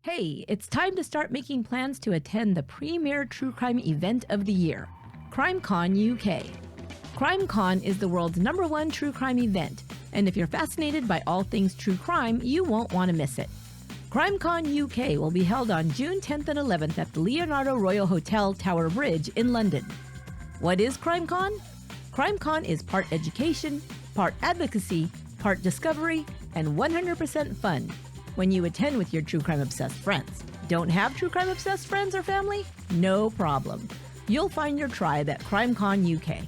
Hey, it's time to start making plans to attend the premier true crime event of the year, CrimeCon UK. CrimeCon is the world's #1 true crime event, and if you're fascinated by all things true crime, you won't want to miss it. CrimeCon UK will be held on June 10th and 11th at the Leonardo Royal Hotel Tower Bridge in London. What is CrimeCon? CrimeCon is part education, part advocacy, part discovery, and 100% fun when you attend with your true crime obsessed friends. Don't have true crime obsessed friends or family? No problem. You'll find your tribe at CrimeCon UK.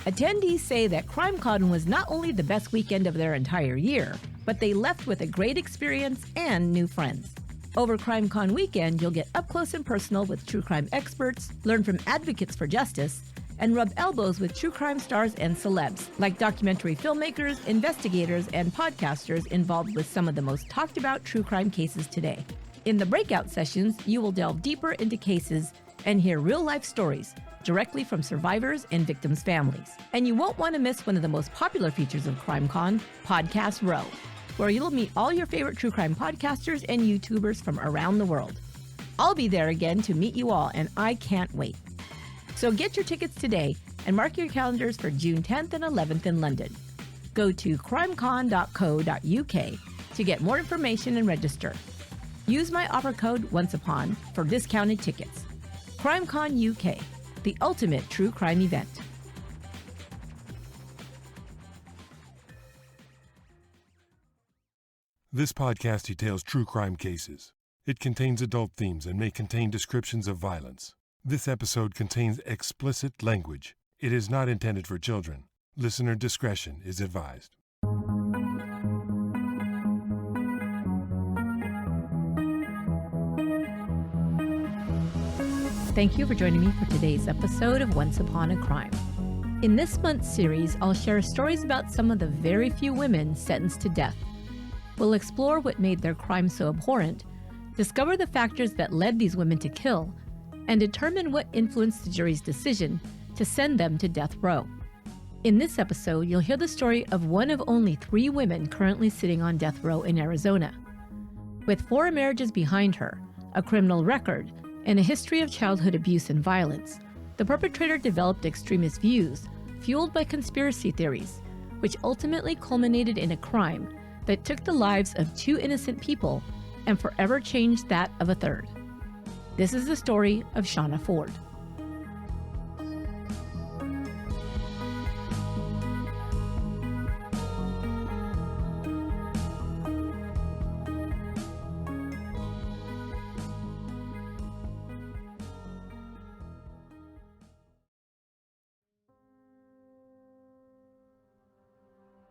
Attendees say that CrimeCon was not only the best weekend of their entire year, but they left with a great experience and new friends. Over CrimeCon weekend, you'll get up close and personal with true crime experts, learn from advocates for justice, and rub elbows with true crime stars and celebs, like documentary filmmakers, investigators, and podcasters involved with some of the most talked about true crime cases today. In the breakout sessions, you will delve deeper into cases and hear real-life stories directly from survivors and victims' families. And you won't want to miss one of the most popular features of CrimeCon, Podcast Row, where you'll meet all your favorite true crime podcasters and YouTubers from around the world. I'll be there again to meet you all, and I can't wait. So get your tickets today and mark your calendars for June 10th and 11th in London. Go to crimecon.co.uk to get more information and register. Use my offer code ONCEUPON for discounted tickets. CrimeCon UK, the ultimate true crime event. This podcast details true crime cases. It contains adult themes and may contain descriptions of violence. This episode contains explicit language. It is not intended for children. Listener discretion is advised. Thank you for joining me for today's episode of Once Upon a Crime. In this month's series, I'll share stories about some of the very few women sentenced to death. We'll explore what made their crime so abhorrent, discover the factors that led these women to kill, and determine what influenced the jury's decision to send them to death row. In this episode, you'll hear the story of one of only 3 women currently sitting on death row in Arizona. With 4 marriages behind her, a criminal record, and a history of childhood abuse and violence, the perpetrator developed extremist views fueled by conspiracy theories, which ultimately culminated in a crime that took the lives of 2 innocent people and forever changed that of a third. This is the story of Shawna Forde.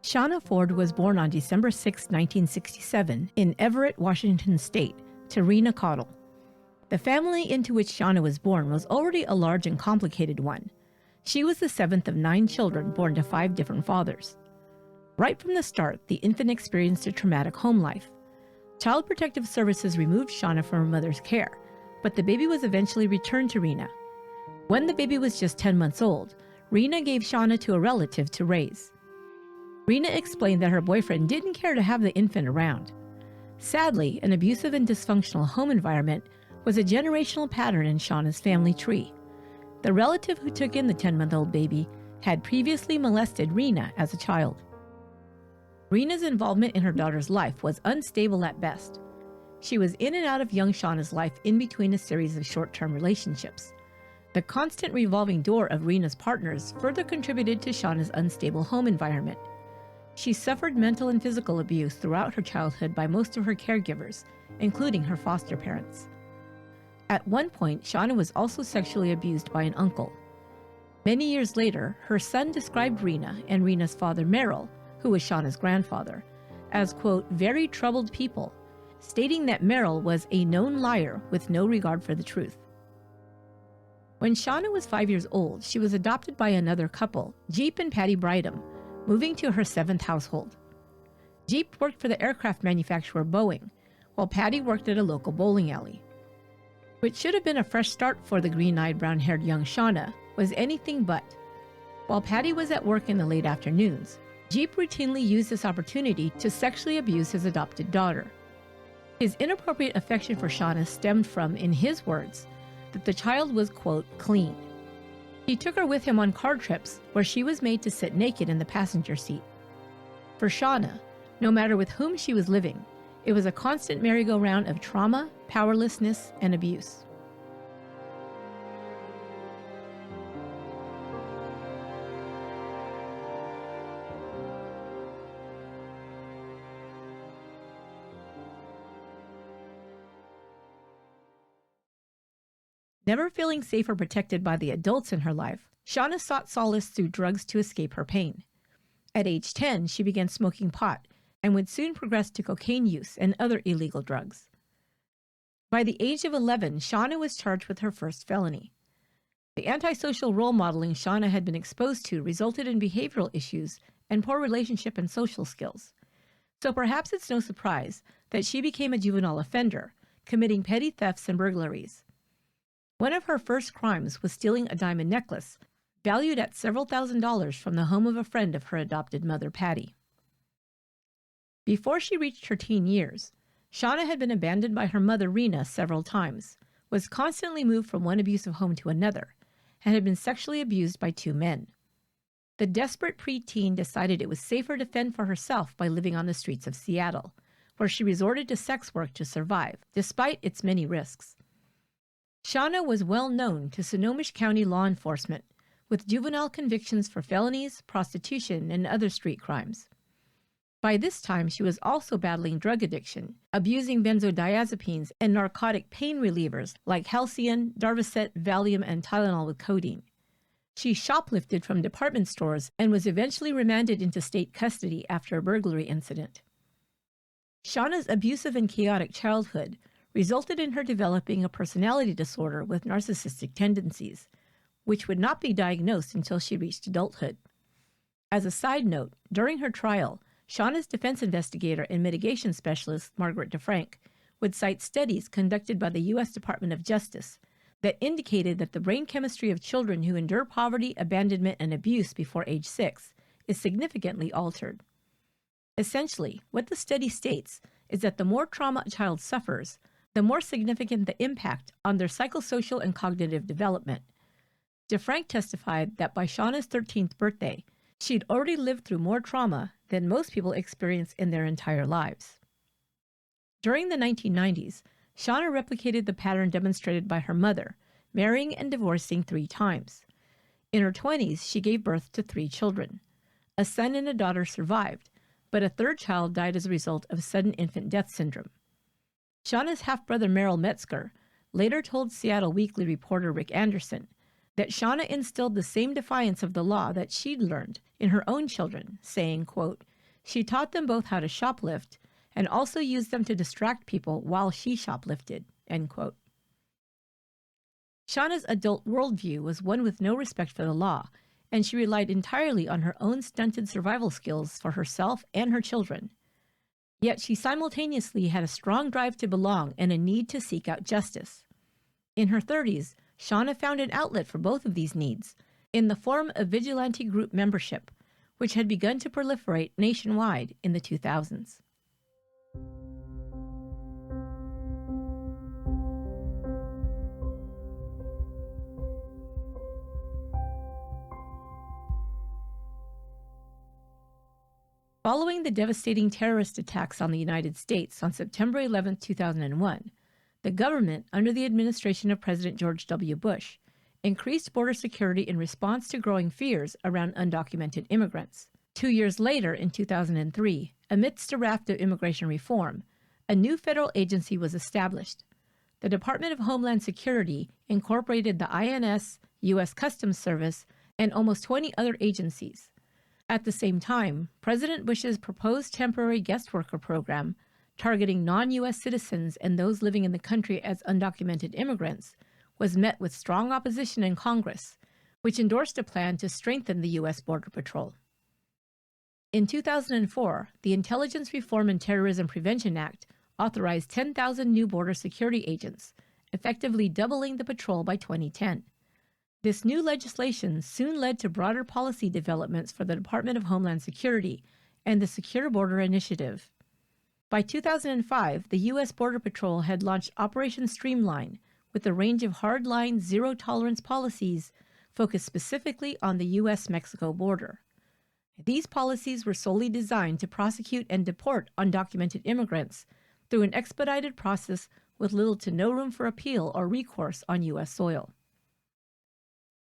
Shawna Forde was born on December 6, 1967, in Everett, Washington State, to Rena Cottle. The family into which Shawna was born was already a large and complicated one. She was the 7th of 9 children born to 5 different fathers. Right from the start, the infant experienced a traumatic home life. Child Protective Services removed Shawna from her mother's care, but the baby was eventually returned to Rena. When the baby was just 10 months old, Rena gave Shawna to a relative to raise. Rena explained that her boyfriend didn't care to have the infant around. Sadly, an abusive and dysfunctional home environment was a generational pattern in Shawna's family tree. The relative who took in the 10-month-old baby had previously molested Rena as a child. Rena's involvement in her daughter's life was unstable at best. She was in and out of young Shawna's life in between a series of short-term relationships. The constant revolving door of Rena's partners further contributed to Shawna's unstable home environment. She suffered mental and physical abuse throughout her childhood by most of her caregivers, including her foster parents. At one point, Shawna was also sexually abused by an uncle. Many years later, her son described Rena and Rena's father Merrill, who was Shawna's grandfather, as, quote, very troubled people, stating that Merrill was a known liar with no regard for the truth. When Shawna was 5 years old, she was adopted by another couple, Jeep and Patty Bridham, moving to her 7th household. Jeep worked for the aircraft manufacturer Boeing, while Patty worked at a local bowling alley. Which should have been a fresh start for the green-eyed, brown-haired young Shawna, was anything but. While Patty was at work in the late afternoons, Jeep routinely used this opportunity to sexually abuse his adopted daughter. His inappropriate affection for Shawna stemmed from, in his words, that the child was, quote, clean. He took her with him on car trips where she was made to sit naked in the passenger seat. For Shawna, no matter with whom she was living, it was a constant merry-go-round of trauma, powerlessness, and abuse. Never feeling safe or protected by the adults in her life, Shawna sought solace through drugs to escape her pain. At age 10, she began smoking pot and would soon progress to cocaine use and other illegal drugs. By the age of 11, Shawna was charged with her first felony. The antisocial role modeling Shawna had been exposed to resulted in behavioral issues and poor relationship and social skills. So perhaps it's no surprise that she became a juvenile offender, committing petty thefts and burglaries. One of her first crimes was stealing a diamond necklace, valued at several $1,000s from the home of a friend of her adopted mother, Patty. Before she reached her teen years, Shawna had been abandoned by her mother, Rena, several times, was constantly moved from one abusive home to another, and had been sexually abused by 2 men. The desperate preteen decided it was safer to fend for herself by living on the streets of Seattle, where she resorted to sex work to survive, despite its many risks. Shawna was well known to Snohomish County law enforcement, with juvenile convictions for felonies, prostitution, and other street crimes. By this time, she was also battling drug addiction, abusing benzodiazepines and narcotic pain relievers like Halcion, Darvocet, Valium, and Tylenol with codeine. She shoplifted from department stores and was eventually remanded into state custody after a burglary incident. Shawna's abusive and chaotic childhood resulted in her developing a personality disorder with narcissistic tendencies, which would not be diagnosed until she reached adulthood. As a side note, during her trial, Shawna's defense investigator and mitigation specialist, Margaret DeFrank, would cite studies conducted by the U.S. Department of Justice that indicated that the brain chemistry of children who endure poverty, abandonment, and abuse before age 6 is significantly altered. Essentially, what the study states is that the more trauma a child suffers, the more significant the impact on their psychosocial and cognitive development. DeFrank testified that by Shawna's 13th birthday, she'd already lived through more trauma than most people experience in their entire lives. During the 1990s, Shawna replicated the pattern demonstrated by her mother, marrying and divorcing 3 times. In her 20s, she gave birth to 3 children. A son and a daughter survived, but a 3rd child died as a result of sudden infant death syndrome. Shawna's half-brother Merrill Metzger later told Seattle Weekly reporter Rick Anderson that Shawna instilled the same defiance of the law that she'd learned in her own children, saying, quote, "She taught them both how to shoplift and also used them to distract people while she shoplifted," end quote. Shawna's adult worldview was one with no respect for the law, and she relied entirely on her own stunted survival skills for herself and her children. Yet she simultaneously had a strong drive to belong and a need to seek out justice. In her 30s, Shawna found an outlet for both of these needs in the form of vigilante group membership, which had begun to proliferate nationwide in the 2000s. Following the devastating terrorist attacks on the United States on September 11, 2001, the government, under the administration of President George W. Bush, increased border security in response to growing fears around undocumented immigrants. 2 years later, in 2003, amidst a raft of immigration reform, a new federal agency was established. The Department of Homeland Security incorporated the INS, U.S. Customs Service, and almost 20 other agencies. At the same time, President Bush's proposed temporary guest worker program, targeting non-U.S. citizens and those living in the country as undocumented immigrants, was met with strong opposition in Congress, which endorsed a plan to strengthen the U.S. Border Patrol. In 2004, the Intelligence Reform and Terrorism Prevention Act authorized 10,000 new border security agents, effectively doubling the patrol by 2010. This new legislation soon led to broader policy developments for the Department of Homeland Security and the Secure Border Initiative. By 2005, the U.S. Border Patrol had launched Operation Streamline with a range of hardline zero-tolerance policies focused specifically on the U.S.-Mexico border. These policies were solely designed to prosecute and deport undocumented immigrants through an expedited process with little to no room for appeal or recourse on U.S. soil.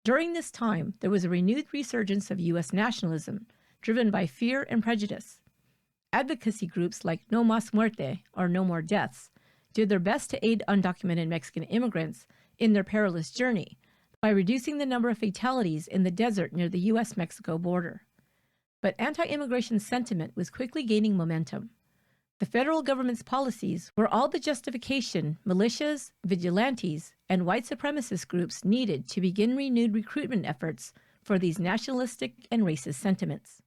During this time, there was a renewed resurgence of U.S. nationalism, driven by fear and prejudice. Advocacy groups like No Mas Muerte, or No More Deaths, did their best to aid undocumented Mexican immigrants in their perilous journey by reducing the number of fatalities in the desert near the U.S.-Mexico border. But anti-immigration sentiment was quickly gaining momentum. The federal government's policies were all the justification militias, vigilantes, and white supremacist groups needed to begin renewed recruitment efforts for these nationalistic and racist sentiments.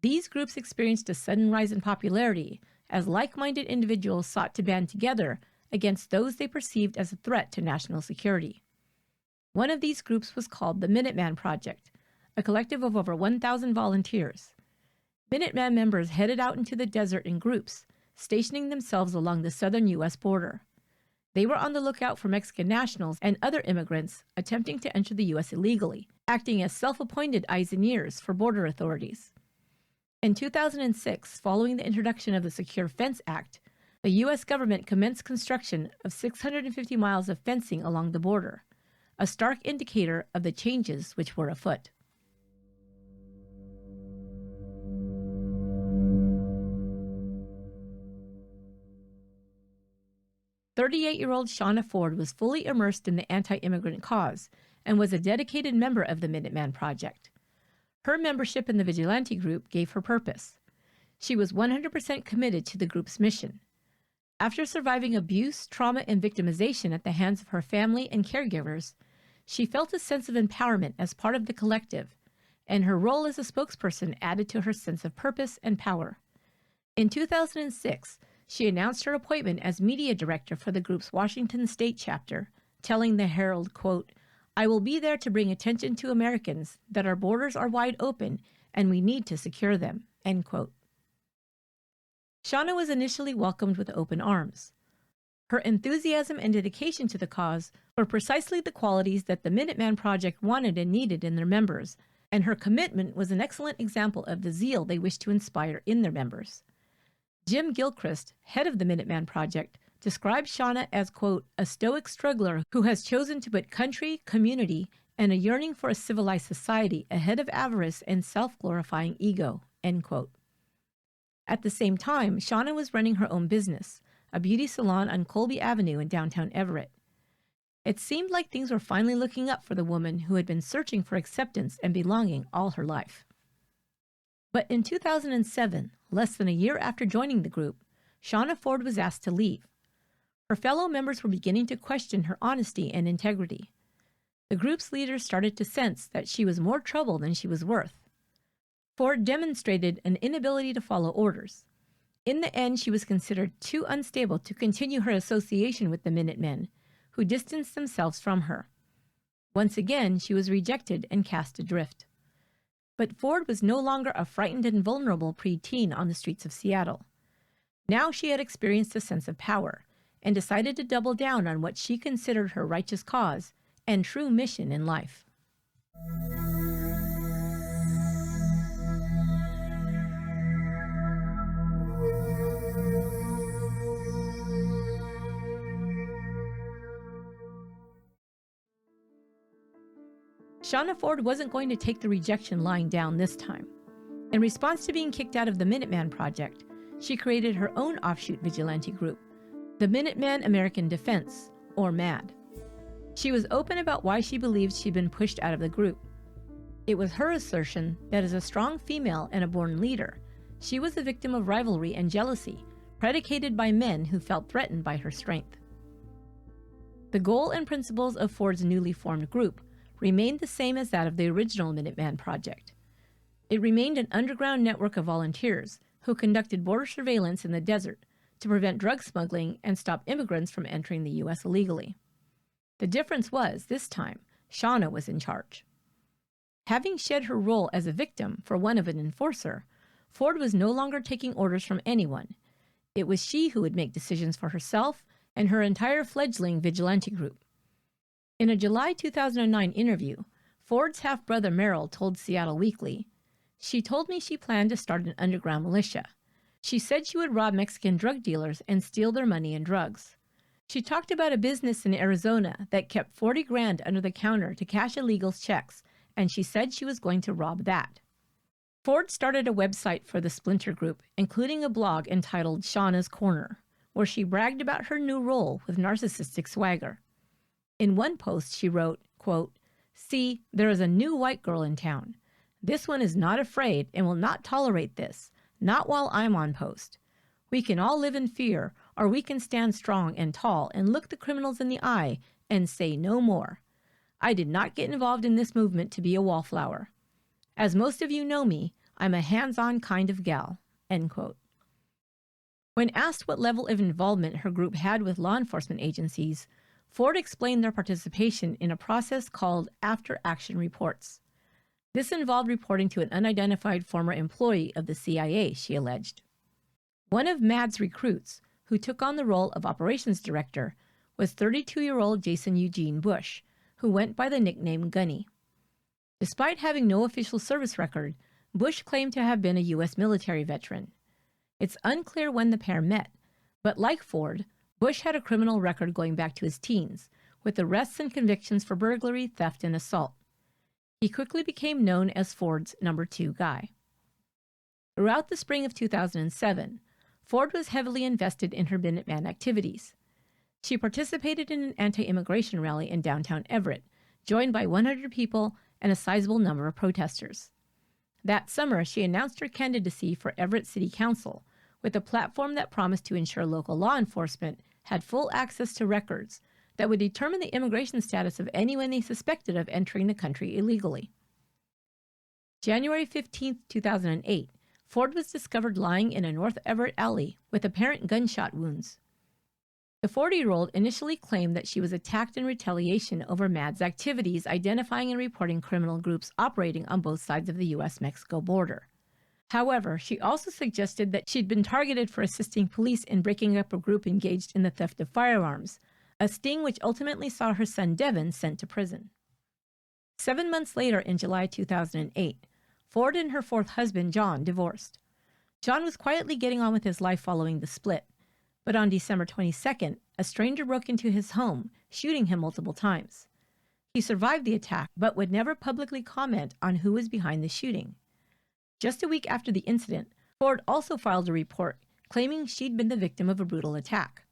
These groups experienced a sudden rise in popularity as like-minded individuals sought to band together against those they perceived as a threat to national security. One of these groups was called the Minuteman Project, a collective of over 1,000 volunteers. Minuteman members headed out into the desert in groups, stationing themselves along the southern U.S. border. They were on the lookout for Mexican nationals and other immigrants attempting to enter the U.S. illegally, acting as self-appointed eyes and ears for border authorities. In 2006, following the introduction of the Secure Fence Act, the U.S. government commenced construction of 650 miles of fencing along the border, a stark indicator of the changes which were afoot. "38-year-old Shawna Forde was fully immersed in the anti-immigrant cause and was a dedicated member of the Minuteman Project. Her membership in the vigilante group gave her purpose. She was 100% committed to the group's mission. After surviving abuse, trauma, and victimization at the hands of her family and caregivers, she felt a sense of empowerment as part of the collective, and her role as a spokesperson added to her sense of purpose and power. In 2006, she announced her appointment as media director for the group's Washington state chapter, telling the Herald, quote, "I will be there to bring attention to Americans that our borders are wide open and we need to secure them," end quote. Shawna was initially welcomed with open arms. Her enthusiasm and dedication to the cause were precisely the qualities that the Minuteman Project wanted and needed in their members, and her commitment was an excellent example of the zeal they wished to inspire in their members. Jim Gilchrist, head of the Minuteman Project, described Shawna as, quote, "a stoic struggler who has chosen to put country, community, and a yearning for a civilized society ahead of avarice and self-glorifying ego," end quote. At the same time, Shawna was running her own business, a beauty salon on Colby Avenue in downtown Everett. It seemed like things were finally looking up for the woman who had been searching for acceptance and belonging all her life. But in 2007, less than a year after joining the group, Shawna Forde was asked to leave. Her fellow members were beginning to question her honesty and integrity. The group's leaders started to sense that she was more trouble than she was worth. Forde demonstrated an inability to follow orders. In the end, she was considered too unstable to continue her association with the Minutemen, who distanced themselves from her. Once again, she was rejected and cast adrift. But Forde was no longer a frightened and vulnerable preteen on the streets of Seattle. Now she had experienced a sense of power and decided to double down on what she considered her righteous cause and true mission in life. Shawna Forde wasn't going to take the rejection lying down this time. In response to being kicked out of the Minuteman Project, she created her own offshoot vigilante group, the Minuteman American Defense, or MAD. She was open about why she believed she'd been pushed out of the group. It was her assertion that as a strong female and a born leader, she was a victim of rivalry and jealousy, predicated by men who felt threatened by her strength. The goal and principles of Forde's newly formed group remained the same as that of the original Minuteman Project. It remained an underground network of volunteers who conducted border surveillance in the desert to prevent drug smuggling and stop immigrants from entering the U.S. illegally. The difference was, this time, Shawna was in charge. Having shed her role as a victim for one of an enforcer, Forde was no longer taking orders from anyone. It was she who would make decisions for herself and her entire fledgling vigilante group. In a July 2009 interview, Forde's half-brother Merrill told Seattle Weekly, "She told me she planned to start an underground militia. She said she would rob Mexican drug dealers and steal their money and drugs. She talked about a business in Arizona that kept 40 grand under the counter to cash illegals' checks, and she said she was going to rob that." Forde started a website for the splinter group, including a blog entitled Shawna's Corner, where she bragged about her new role with narcissistic swagger. In one post, she wrote, quote, "See, there is a new white girl in town. This one is not afraid and will not tolerate this, not while I'm on post. We can all live in fear, or we can stand strong and tall and look the criminals in the eye and say no more. I did not get involved in this movement to be a wallflower. As most of you know me, I'm a hands-on kind of gal." End quote. When asked what level of involvement her group had with law enforcement agencies, Forde explained their participation in a process called after-action reports. This involved reporting to an unidentified former employee of the CIA, she alleged. One of MAD's recruits, who took on the role of operations director, was 32-year-old Jason Eugene Bush, who went by the nickname Gunny. Despite having no official service record, Bush claimed to have been a U.S. military veteran. It's unclear when the pair met, but like Forde, Bush had a criminal record going back to his teens, with arrests and convictions for burglary, theft, and assault. He quickly became known as Forde's number 2 guy. Throughout the spring of 2007, Forde was heavily invested in her Minuteman activities. She participated in an anti-immigration rally in downtown Everett, joined by 100 people and a sizable number of protesters. That summer, she announced her candidacy for Everett City Council, with a platform that promised to ensure local law enforcement had full access to records that would determine the immigration status of anyone they suspected of entering the country illegally. January 15, 2008, Forde was discovered lying in a North Everett alley with apparent gunshot wounds. The 40-year-old initially claimed that she was attacked in retaliation over MAD's activities identifying and reporting criminal groups operating on both sides of the U.S.-Mexico border. However, she also suggested that she'd been targeted for assisting police in breaking up a group engaged in the theft of firearms, a sting which ultimately saw her son Devin sent to prison. 7 months later, in July 2008, Forde and her fourth husband, John, divorced. John was quietly getting on with his life following the split, but on December 22nd, a stranger broke into his home, shooting him multiple times. He survived the attack, but would never publicly comment on who was behind the shooting. Just a week after the incident, Forde also filed a report claiming she'd been the victim of a brutal attack.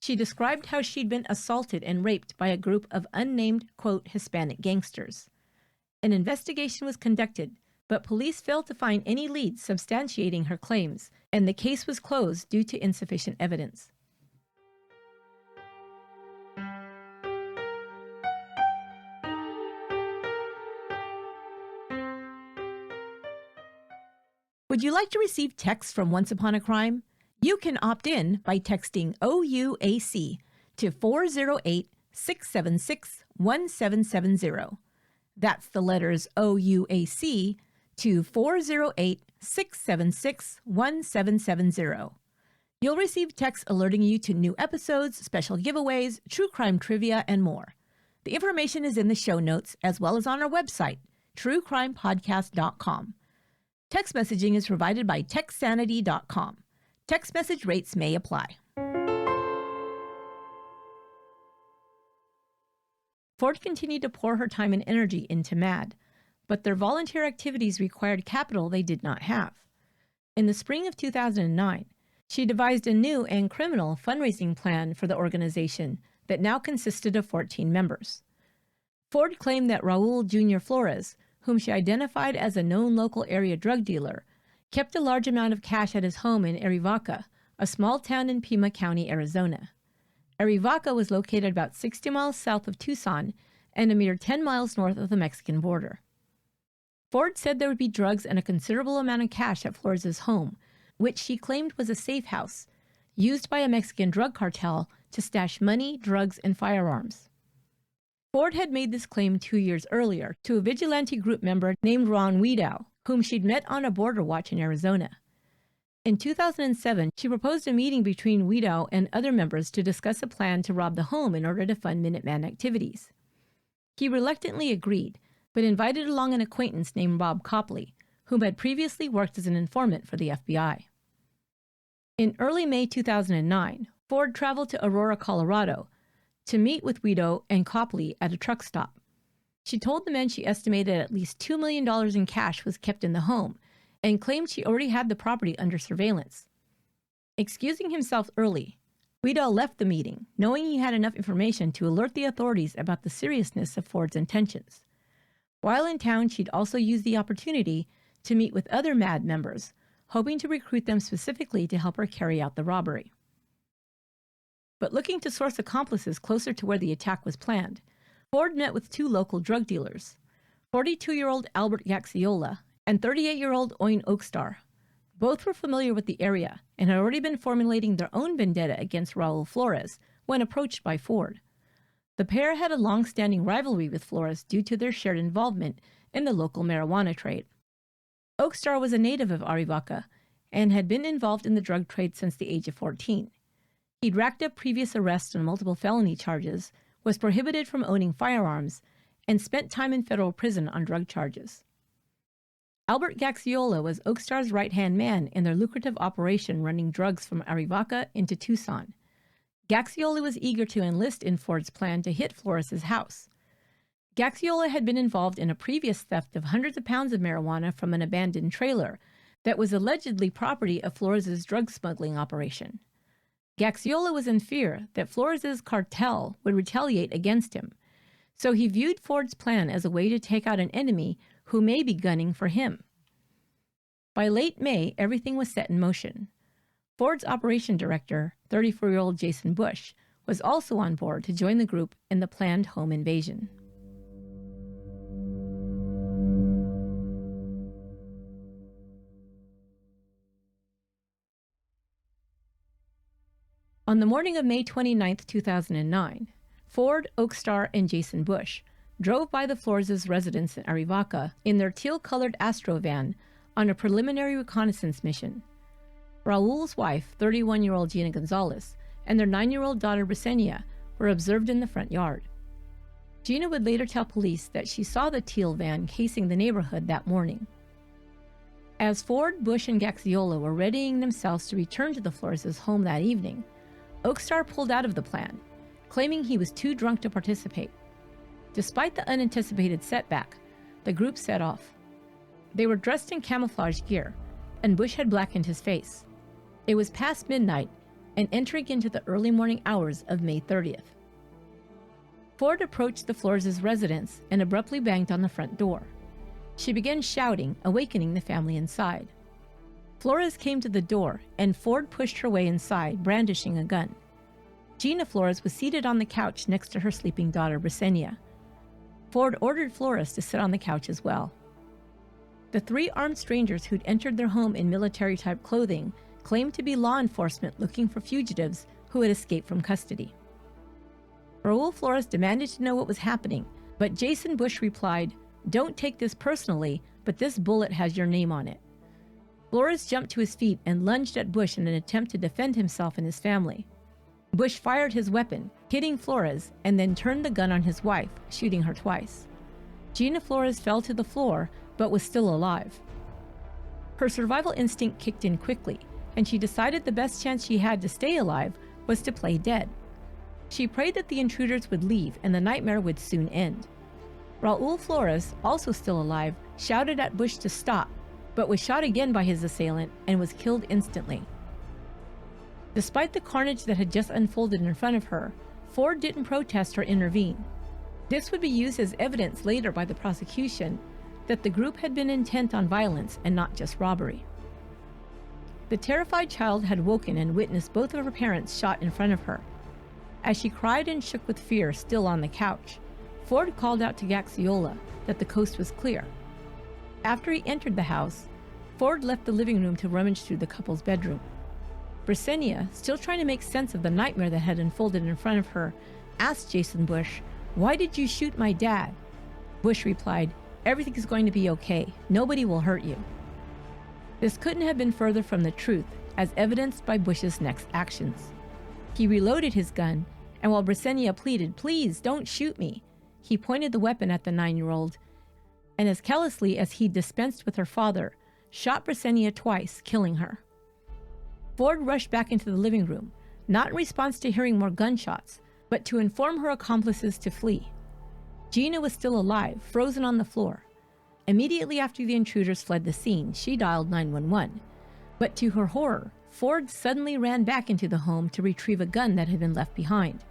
She described how she'd been assaulted and raped by a group of unnamed, quote, Hispanic gangsters. An investigation was conducted, but police failed to find any leads substantiating her claims, and the case was closed due to insufficient evidence. Would you like to receive texts from Once Upon a Crime? You can opt in by texting OUAC to 408-676-1770. That's the letters OUAC to 408-676-1770. You'll receive texts alerting you to new episodes, special giveaways, true crime trivia, and more. The information is in the show notes, as well as on our website, truecrimepodcast.com. Text messaging is provided by TextSanity.com. Text message rates may apply. Forde continued to pour her time and energy into MAD, but their volunteer activities required capital they did not have. In the spring of 2009, she devised a new and criminal fundraising plan for the organization that now consisted of 14 members. Forde claimed that Raul Jr. Flores, whom she identified as a known local area drug dealer, kept a large amount of cash at his home in Arivaca, a small town in Pima County, Arizona. Arivaca was located about 60 miles south of Tucson and a mere 10 miles north of the Mexican border. Forde said there would be drugs and a considerable amount of cash at Flores' home, which she claimed was a safe house, used by a Mexican drug cartel to stash money, drugs, and firearms. Forde had made this claim 2 years earlier to a vigilante group member named Ron Wiedow, whom she'd met on a border watch in Arizona. In 2007, she proposed a meeting between Wiedau and other members to discuss a plan to rob the home in order to fund Minuteman activities. He reluctantly agreed, but invited along an acquaintance named Bob Copley, whom had previously worked as an informant for the FBI. In early May 2009, Forde traveled to Aurora, Colorado, to meet with Wiedau and Copley at a truck stop. She told the men she estimated at least $2 million in cash was kept in the home, and claimed she already had the property under surveillance. Excusing himself early, Wiedau left the meeting, knowing he had enough information to alert the authorities about the seriousness of Forde's intentions. While in town, she'd also used the opportunity to meet with other MAD members, hoping to recruit them specifically to help her carry out the robbery. But looking to source accomplices closer to where the attack was planned, Forde met with two local drug dealers, 42-year-old Albert Gaxiola and 38-year-old Oin Oakstar. Both were familiar with the area and had already been formulating their own vendetta against Raul Flores when approached by Forde. The pair had a long-standing rivalry with Flores due to their shared involvement in the local marijuana trade. Oakstar was a native of Arivaca and had been involved in the drug trade since the age of 14. He'd racked up previous arrests on multiple felony charges, was prohibited from owning firearms, and spent time in federal prison on drug charges. Albert Gaxiola was Oakstar's right-hand man in their lucrative operation running drugs from Arivaca into Tucson. Gaxiola was eager to enlist in Forde's plan to hit Flores' house. Gaxiola had been involved in a previous theft of hundreds of pounds of marijuana from an abandoned trailer that was allegedly property of Flores' drug smuggling operation. Gaxiola was in fear that Flores' cartel would retaliate against him, so he viewed Forde's plan as a way to take out an enemy who may be gunning for him. By late May, everything was set in motion. Forde's operation director, 34-year-old Jason Bush, was also on board to join the group in the planned home invasion. On the morning of May 29, 2009, Forde, Oakstar, and Jason Bush drove by the Flores' residence in Arivaca in their teal-colored Astro van on a preliminary reconnaissance mission. Raul's wife, 31-year-old Gina Gonzalez, and their 9-year-old daughter Brisenia were observed in the front yard. Gina would later tell police that she saw the teal van casing the neighborhood that morning. As Forde, Bush, and Gaxiola were readying themselves to return to the Flores' home that evening, Oakstar pulled out of the plan, claiming he was too drunk to participate. Despite the unanticipated setback, the group set off. They were dressed in camouflage gear, and Bush had blackened his face. It was past midnight and entering into the early morning hours of May 30th. Forde approached the Flores' residence and abruptly banged on the front door. She began shouting, awakening the family inside. Flores came to the door, and Forde pushed her way inside, brandishing a gun. Gina Flores was seated on the couch next to her sleeping daughter, Brisenia. Forde ordered Flores to sit on the couch as well. The three armed strangers who'd entered their home in military-type clothing claimed to be law enforcement looking for fugitives who had escaped from custody. Raul Flores demanded to know what was happening, but Jason Bush replied, "Don't take this personally, but this bullet has your name on it." Flores jumped to his feet and lunged at Bush in an attempt to defend himself and his family. Bush fired his weapon, hitting Flores, and then turned the gun on his wife, shooting her twice. Gina Flores fell to the floor, but was still alive. Her survival instinct kicked in quickly, and she decided the best chance she had to stay alive was to play dead. She prayed that the intruders would leave and the nightmare would soon end. Raul Flores, also still alive, shouted at Bush to stop, but was shot again by his assailant and was killed instantly. Despite the carnage that had just unfolded in front of her, Forde didn't protest or intervene. This would be used as evidence later by the prosecution that the group had been intent on violence and not just robbery. The terrified child had woken and witnessed both of her parents shot in front of her. As she cried and shook with fear still on the couch, Forde called out to Gaxiola that the coast was clear. After he entered the house, Forde left the living room to rummage through the couple's bedroom. Brisenia, still trying to make sense of the nightmare that had unfolded in front of her, asked Jason Bush, "Why did you shoot my dad?" Bush replied, "Everything is going to be okay. Nobody will hurt you." This couldn't have been further from the truth, as evidenced by Bush's next actions. He reloaded his gun, and while Brisenia pleaded, "Please, don't shoot me," he pointed the weapon at the 9-year-old, and as callously as he dispensed with her father, shot Brisenia twice, killing her. Forde rushed back into the living room, not in response to hearing more gunshots, but to inform her accomplices to flee. Gina was still alive, frozen on the floor. Immediately after the intruders fled the scene, she dialed 911. But to her horror, Forde suddenly ran back into the home to retrieve a gun that had been left behind.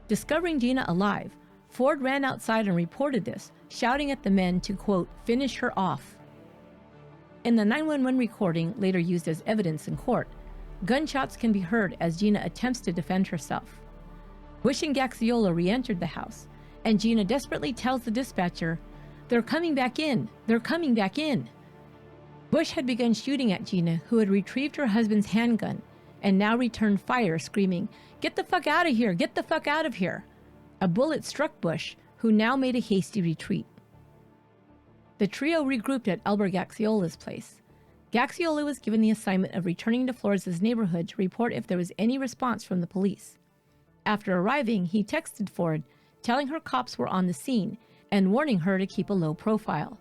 Discovering Gina alive, Forde ran outside and reported this, shouting at the men to, quote, "finish her off." In the 911 recording, later used as evidence in court, gunshots can be heard as Gina attempts to defend herself. Bush and Gaxiola re-entered the house, and Gina desperately tells the dispatcher, "They're coming back in! They're coming back in!" Bush had begun shooting at Gina, who had retrieved her husband's handgun, and now returned fire, screaming, "Get the fuck out of here! Get the fuck out of here!" A bullet struck Bush, who now made a hasty retreat. The trio regrouped at Albert Gaxiola's place. Gaxiola was given the assignment of returning to Flores' neighborhood to report if there was any response from the police. After arriving, he texted Forde, telling her cops were on the scene and warning her to keep a low profile.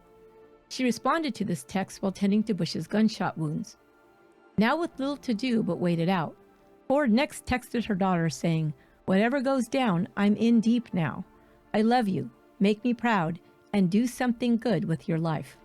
She responded to this text while tending to Bush's gunshot wounds. Now with little to do but wait it out, Forde next texted her daughter saying, "Whatever goes down, I'm in deep now. I love you, make me proud, and do something good with your life."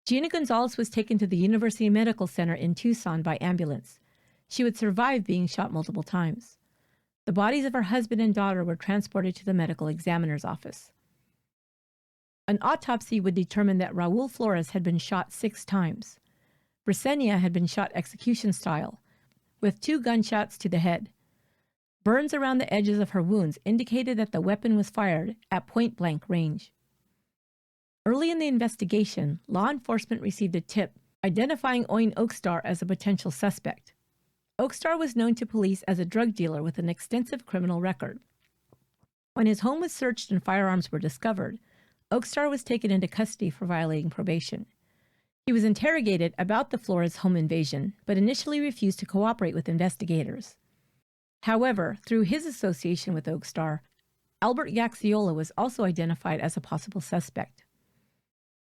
Gina Gonzalez was taken to the University Medical Center in Tucson by ambulance. She would survive being shot multiple times. The bodies of her husband and daughter were transported to the medical examiner's office. An autopsy would determine that Raul Flores had been shot 6 times. Brisenia had been shot execution style, with 2 gunshots to the head. Burns around the edges of her wounds indicated that the weapon was fired at point-blank range. Early in the investigation, law enforcement received a tip identifying Oin Oakstar as a potential suspect. Oakstar was known to police as a drug dealer with an extensive criminal record. When his home was searched and firearms were discovered, Oakstar was taken into custody for violating probation. He was interrogated about the Flores home invasion, but initially refused to cooperate with investigators. However, through his association with Oakstar, Albert Gaxiola was also identified as a possible suspect.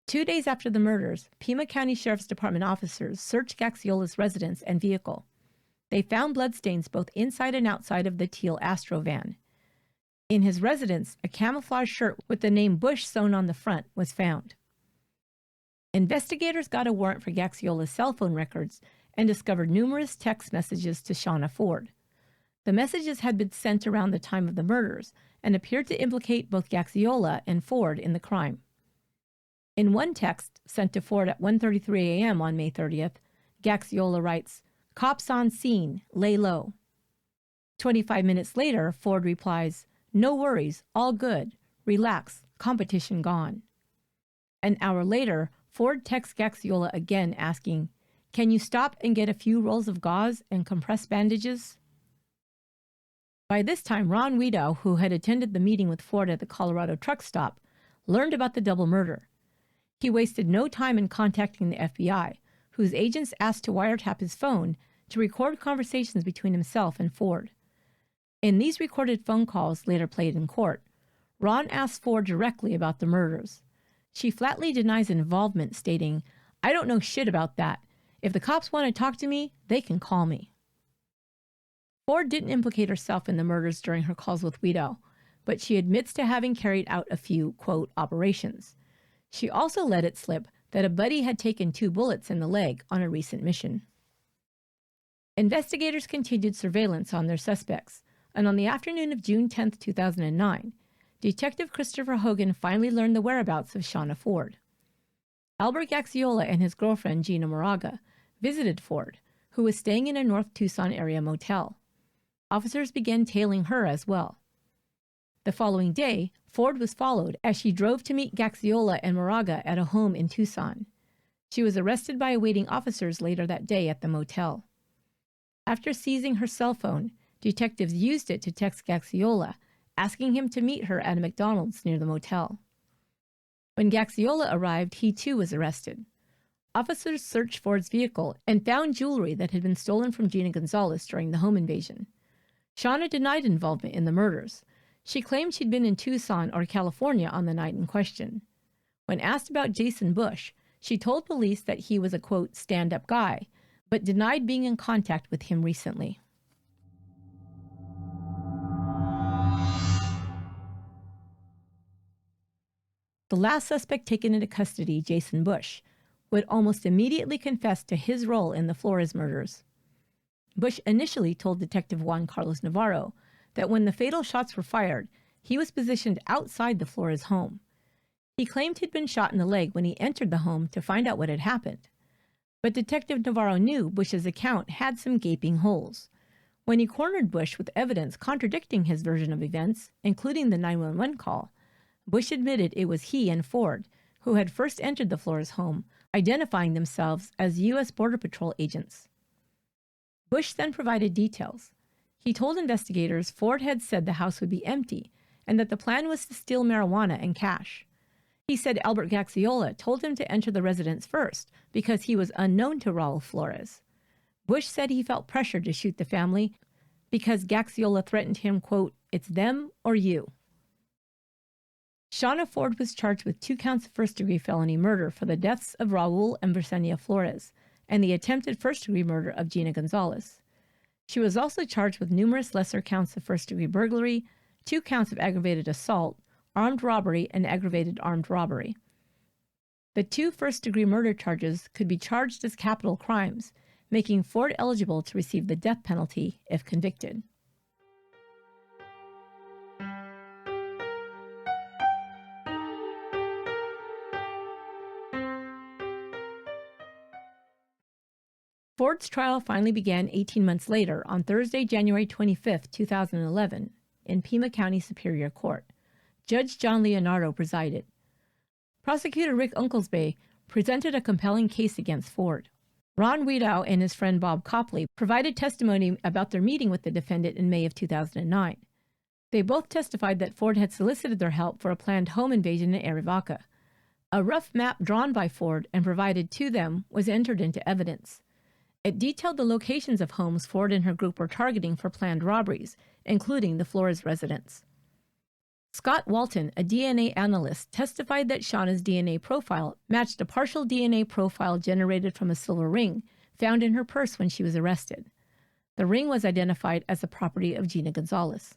2 days after the murders, Pima County Sheriff's Department officers searched Gaxiola's residence and vehicle. They found bloodstains both inside and outside of the teal Astro van. In his residence, a camouflage shirt with the name Bush sewn on the front was found. Investigators got a warrant for Gaxiola's cell phone records and discovered numerous text messages to Shawna Forde. The messages had been sent around the time of the murders and appeared to implicate both Gaxiola and Forde in the crime. In one text, sent to Forde at 1:33 a.m. on May 30th, Gaxiola writes, "Cops on scene, lay low." 25 minutes later, Forde replies, "No worries, all good, relax, competition gone." An hour later, Forde texts Gaxiola again asking, "Can you stop and get a few rolls of gauze and compressed bandages?" By this time, Ron Wiedow, who had attended the meeting with Forde at the Colorado truck stop, learned about the double murder. He wasted no time in contacting the FBI, whose agents asked to wiretap his phone to record conversations between himself and Forde. In these recorded phone calls, later played in court, Ron asked Forde directly about the murders. She flatly denies involvement, stating, "I don't know shit about that. If the cops want to talk to me, they can call me." Forde didn't implicate herself in the murders during her calls with Wiedow, but she admits to having carried out a few, quote, operations. She also let it slip that a buddy had taken 2 bullets in the leg on a recent mission. Investigators continued surveillance on their suspects, and on the afternoon of June 10, 2009, Detective Christopher Hogan finally learned the whereabouts of Shawna Forde. Albert Gaxiola and his girlfriend, Gina Moraga, visited Forde, who was staying in a North Tucson area motel. Officers began tailing her as well. The following day, Forde was followed as she drove to meet Gaxiola and Moraga at a home in Tucson. She was arrested by awaiting officers later that day at the motel. After seizing her cell phone, Detectives used it to text Gaxiola, asking him to meet her at a McDonald's near the motel. When Gaxiola arrived, he too was arrested. Officers searched Forde's vehicle and found jewelry that had been stolen from Gina Gonzalez during the home invasion. Shawna denied involvement in the murders. She claimed she'd been in Tucson or California on the night in question. When asked about Jason Bush, she told police that he was a, quote, stand-up guy, but denied being in contact with him recently. The last suspect taken into custody, Jason Bush, would almost immediately confess to his role in the Flores murders. Bush initially told Detective Juan Carlos Navarro that when the fatal shots were fired, he was positioned outside the Flores home. He claimed he'd been shot in the leg when he entered the home to find out what had happened. But Detective Navarro knew Bush's account had some gaping holes. When he cornered Bush with evidence contradicting his version of events, including the 911 call, Bush admitted it was he and Forde who had first entered the Flores home, identifying themselves as U.S. Border Patrol agents. Bush then provided details. He told investigators Forde had said the house would be empty and that the plan was to steal marijuana and cash. He said Albert Gaxiola told him to enter the residence first because he was unknown to Raul Flores. Bush said he felt pressured to shoot the family because Gaxiola threatened him, quote, it's them or you. Shawna Forde was charged with 2 counts of first-degree felony murder for the deaths of Raul and Briseña Flores and the attempted first-degree murder of Gina Gonzalez. She was also charged with numerous lesser counts of first-degree burglary, 2 counts of aggravated assault, armed robbery, and aggravated armed robbery. The 2 first-degree murder charges could be charged as capital crimes, making Forde eligible to receive the death penalty if convicted. Forde's trial finally began 18 months later on Thursday, January 25, 2011, in Pima County Superior Court. Judge John Leonardo presided. Prosecutor Rick Unklesby presented a compelling case against Forde. Ron Wiedau and his friend Bob Copley provided testimony about their meeting with the defendant in May of 2009. They both testified that Forde had solicited their help for a planned home invasion in Arivaca. A rough map drawn by Forde and provided to them was entered into evidence. It detailed the locations of homes Forde and her group were targeting for planned robberies, including the Flores residence. Scott Walton, a DNA analyst, testified that Shawna's DNA profile matched a partial DNA profile generated from a silver ring found in her purse when she was arrested. The ring was identified as the property of Gina Gonzalez.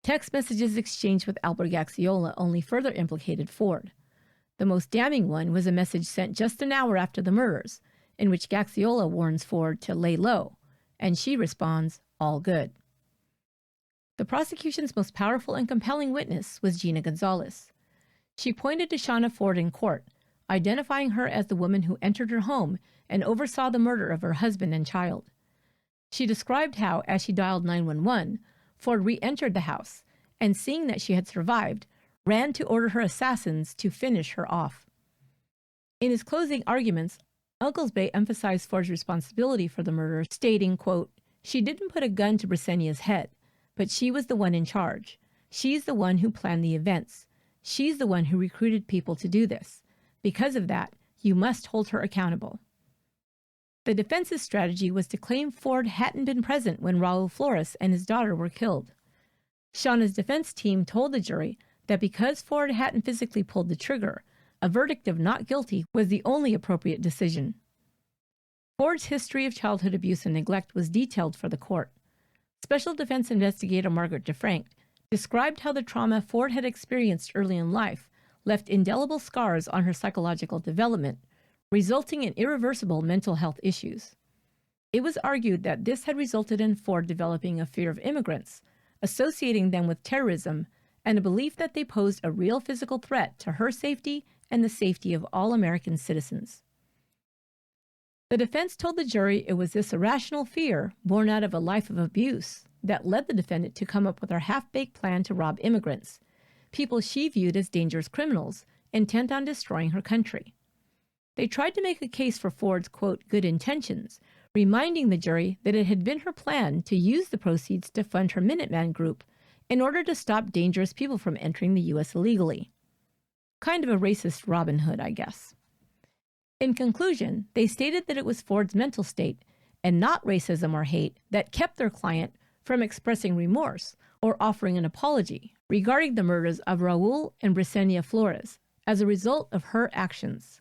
Text messages exchanged with Albert Gaxiola only further implicated Forde. The most damning one was a message sent just an hour after the murders, in which Gaxiola warns Forde to lay low, and she responds, all good. The prosecution's most powerful and compelling witness was Gina Gonzalez. She pointed to Shawna Forde in court, identifying her as the woman who entered her home and oversaw the murder of her husband and child. She described how, as she dialed 911, Forde re-entered the house, and seeing that she had survived, ran to order her assassins to finish her off. In his closing arguments, Unklesby emphasized Forde's responsibility for the murder, stating, quote, she didn't put a gun to Briseña's head, but she was the one in charge. She's the one who planned the events. She's the one who recruited people to do this. Because of that, you must hold her accountable. The defense's strategy was to claim Forde hadn't been present when Raul Flores and his daughter were killed. Shawna's defense team told the jury that because Forde hadn't physically pulled the trigger, a verdict of not guilty was the only appropriate decision. Forde's history of childhood abuse and neglect was detailed for the court. Special defense investigator Margaret DeFrank described how the trauma Forde had experienced early in life left indelible scars on her psychological development, resulting in irreversible mental health issues. It was argued that this had resulted in Forde developing a fear of immigrants, associating them with terrorism, and a belief that they posed a real physical threat to her safety and the safety of all American citizens. The defense told the jury it was this irrational fear, born out of a life of abuse, that led the defendant to come up with her half-baked plan to rob immigrants, people she viewed as dangerous criminals, intent on destroying her country. They tried to make a case for Forde's, quote, good intentions, reminding the jury that it had been her plan to use the proceeds to fund her Minuteman group in order to stop dangerous people from entering the U.S. illegally. Kind of a racist Robin Hood, I guess. In conclusion, they stated that it was Forde's mental state, and not racism or hate, that kept their client from expressing remorse or offering an apology regarding the murders of Raul and Brisenia Flores as a result of her actions.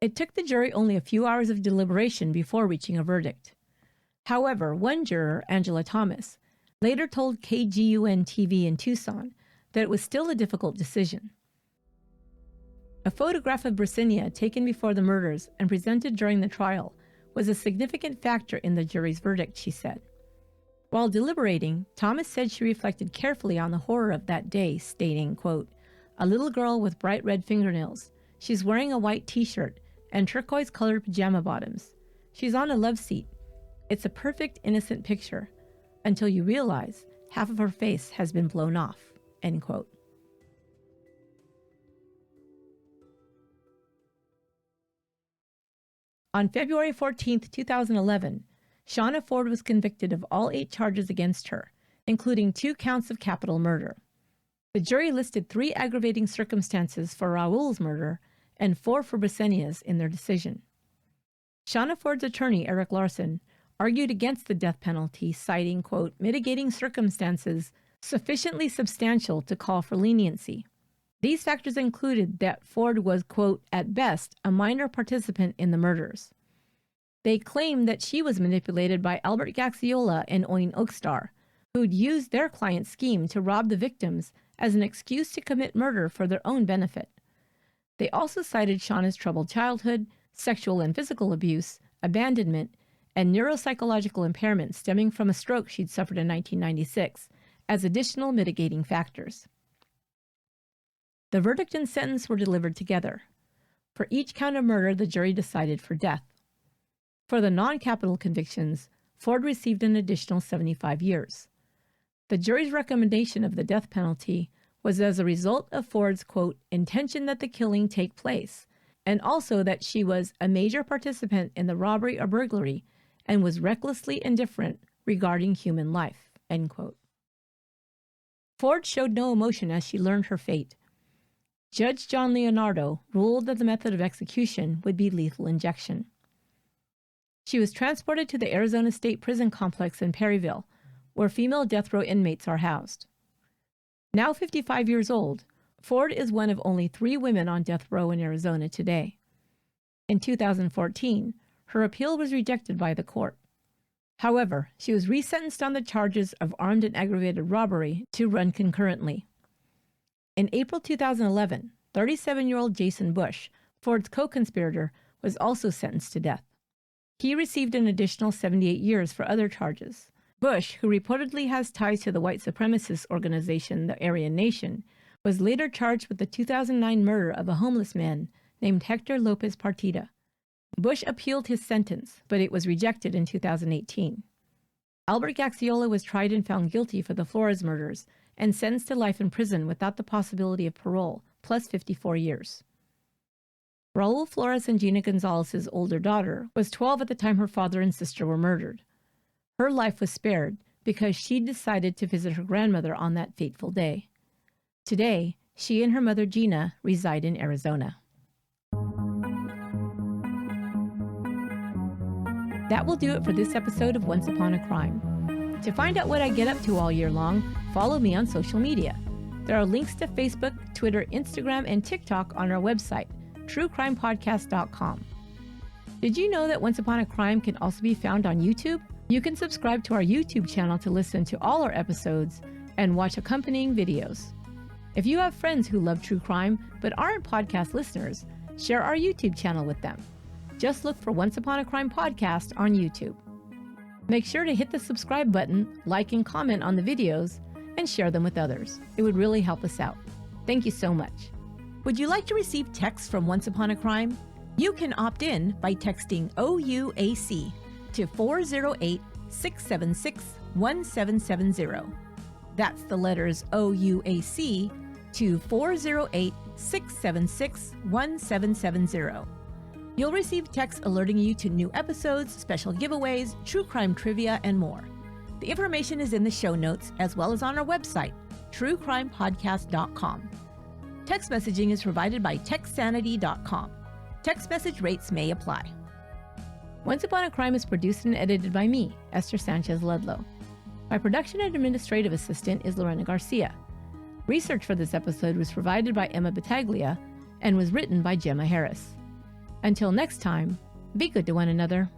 It took the jury only a few hours of deliberation before reaching a verdict. However, one juror, Angela Thomas, later told KGUN-TV in Tucson that it was still a difficult decision. A photograph of Brisenia taken before the murders and presented during the trial was a significant factor in the jury's verdict, she said. While deliberating, Thomas said she reflected carefully on the horror of that day, stating, quote, "A little girl with bright red fingernails. She's wearing a white t-shirt and turquoise-colored pajama bottoms. She's on a love seat. It's a perfect, innocent picture, until you realize half of her face has been blown off," end quote. On February 14, 2011, Shawna Forde was convicted of all 8 charges against her, including 2 counts of capital murder. The jury listed 3 aggravating circumstances for Raul's murder and 4 for Brisenia's in their decision. Shawna Forde's attorney, Eric Larson, argued against the death penalty, citing, quote, "mitigating circumstances sufficiently substantial to call for leniency." These factors included that Forde was, quote, "at best, a minor participant in the murders." They claimed that she was manipulated by Albert Gaxiola and Oin Oakstar, who'd used their client's scheme to rob the victims as an excuse to commit murder for their own benefit. They also cited Shawna's troubled childhood, sexual and physical abuse, abandonment, and neuropsychological impairment stemming from a stroke she'd suffered in 1996 as additional mitigating factors. The verdict and sentence were delivered together. For each count of murder, the jury decided for death. For the non-capital convictions, Forde received an additional 75 years. The jury's recommendation of the death penalty was as a result of Forde's, quote, "intention that the killing take place," and also that she was a major participant in the robbery or burglary and was recklessly indifferent regarding human life, end quote. Forde showed no emotion as she learned her fate. Judge John Leonardo ruled that the method of execution would be lethal injection. She was transported to the Arizona State Prison Complex in Perryville, where female death row inmates are housed. Now 55 years old, Forde is one of only 3 women on death row in Arizona today. In 2014, her appeal was rejected by the court. However, she was resentenced on the charges of armed and aggravated robbery to run concurrently. In April 2011, 37-year-old Jason Bush, Forde's co-conspirator, was also sentenced to death. He received an additional 78 years for other charges. Bush, who reportedly has ties to the white supremacist organization, the Aryan Nation, was later charged with the 2009 murder of a homeless man named Hector Lopez Partida. Bush appealed his sentence, but it was rejected in 2018. Albert Gaxiola was tried and found guilty for the Flores murders and sentenced to life in prison without the possibility of parole, plus 54 years. Raul Flores and Gina Gonzalez's older daughter was 12 at the time her father and sister were murdered. Her life was spared because she decided to visit her grandmother on that fateful day. Today, she and her mother Gina reside in Arizona. That will do it for this episode of Once Upon a Crime. To find out what I get up to all year long, follow me on social media. There are links to Facebook, Twitter, Instagram, and TikTok on our website, truecrimepodcast.com. Did you know that Once Upon a Crime can also be found on YouTube? You can subscribe to our YouTube channel to listen to all our episodes and watch accompanying videos. If you have friends who love true crime but aren't podcast listeners, share our YouTube channel with them. Just look for Once Upon a Crime Podcast on YouTube. Make sure to hit the subscribe button, like and comment on the videos, and share them with others. It would really help us out. Thank you so much. Would you like to receive texts from Once Upon a Crime? You can opt in by texting OUAC to 408-676-1770. That's the letters OUAC to 408-676-1770. You'll receive texts alerting you to new episodes, special giveaways, true crime trivia, and more. The information is in the show notes as well as on our website, truecrimepodcast.com. Text messaging is provided by textsanity.com. Text message rates may apply. Once Upon a Crime is produced and edited by me, Esther Sanchez Ludlow. My production and administrative assistant is Lorena Garcia. Research for this episode was provided by Emma Battaglia and was written by Gemma Harris. Until next time, be good to one another.